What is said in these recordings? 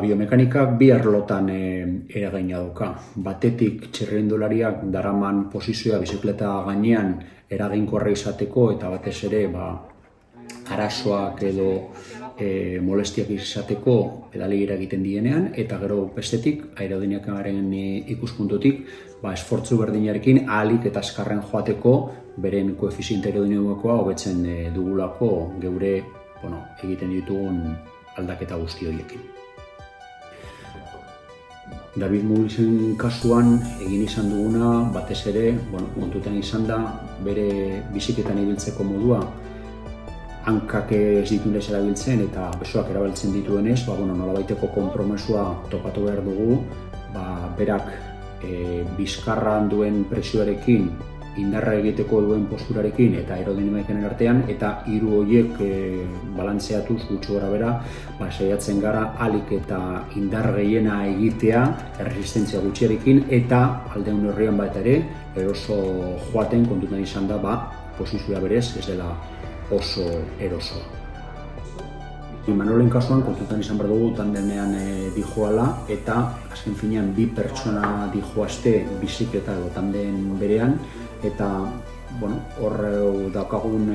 Biomekanikak bi arlotan eragina dauka. Batetik txirrindulariak daraman posizioa bizikleta gainean eraginkorra izateko eta batez ere arazoak edo molestiak izateko pedalegira egiten dienean, eta gero bestetik aerodinamikaren ikuspuntutik esfortzu berdinarekin ahalik eta azkarren joateko beren koefiziente aerodinamikoa hobetzen dugulako geure egiten ditugun aldaketa guzti horiekin. David Mullisen kasuan egin izan duguna batez ere kontutan izan da bere biziketan ibiltzeko modua hankak ez ditunez erabiltzen eta besoak erabiltzen dituenez, nolabaiteko konpromesua topatu behar dugu, berak bizkarran duen presioarekin, indarra egiteko duen posturarekin eta aerodinamikaren artean, eta hiru horiek balantzeatuz gutxi gorabehera saiatzen gara ahalik eta indar gehiena egitea erresistentzia gutxiarekin eta alde neurrian baita ere eroso joaten kontutan izan da posizioa berez ez dela oso erosoa. Imanolen kasuan kontutan izan behar dugu tandemean dijoala eta azken finean bi pertsona dijoazte bizikleta edo tanden berean, eta hor daukagun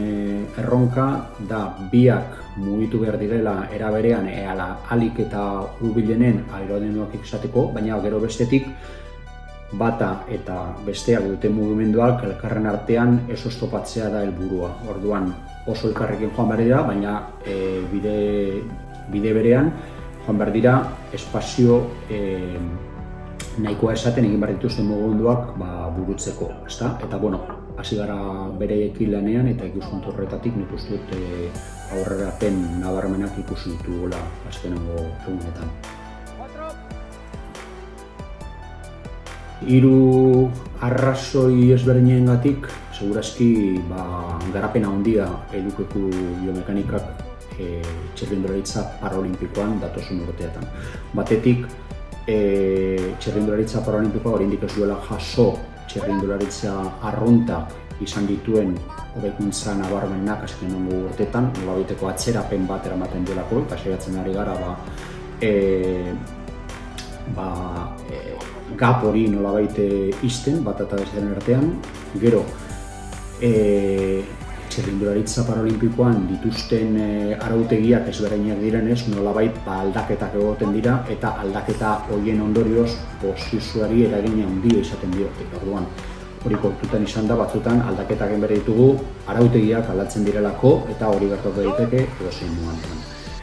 erronka da biak mugitu behar direla era berean ahalik eta hurbilenen aerodinamikoak izateko, baina gero bestetik bata eta besteak duten mugimenduak elkarren artean ez oztopatzea da helburua. Orduan oso elkarrekin joan behar dira, baina bide berean joan behar dira espazio nahikoa esaten egin behar dituzten mugimenduak burutzeko, ezta? Eta hasi gara bereekin lanean eta ikuspuntu horretatik nik uste dut aurrerapen nabarmenak ikusi ditugula azkenengo egunetan. Hiru arrazoi ezberdinengatik segurazki garapena handia edukiko biomekanikak txirrindularitza paraolimpikoan datozen urteetan. Batetik txirrindularitza paraolimpikoa oraindik ez duela jaso txirrindularitza arruntak izan dituen hobekuntza nabarmenak azkenengo urteetan, nolabaiteko atzerapen bat eramaten duelako eta saiatzen ari gara gap hori nolabait ixten bat eta besteren artean. Gero txirrindularitza paraolimpikoan dituzten arautegiak ezberdinak direnez nolabait aldaketak egoten dira eta aldaketa horien ondorioz posizioari eragina handia izaten diote. Orduan hori kontutan izan da batzutan aldaketak egin behar ditugu arautegiak aldatzen direlako eta hori gertatu daiteke edozein momentuan.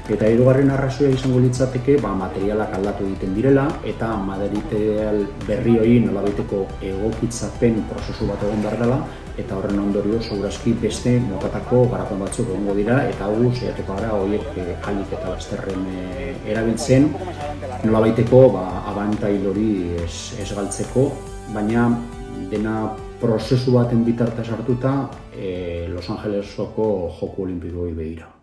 Eta hirugarren arrazoia izango litzateke materialak aldatu egiten direla eta material berri hori nolabaiteko egokitzapen prozesu bat egon behar dela eta horren ondorio segurazki beste motatako garapen batzuk egongo dira eta hau saiatuko gara horiek ahalik eta lasterren erabiltzen nolabaiteko abantail hori ez galtzeko, baina dena prozesu baten bitartez hartuta Los Angelesoko Joko Olimpikoei begira.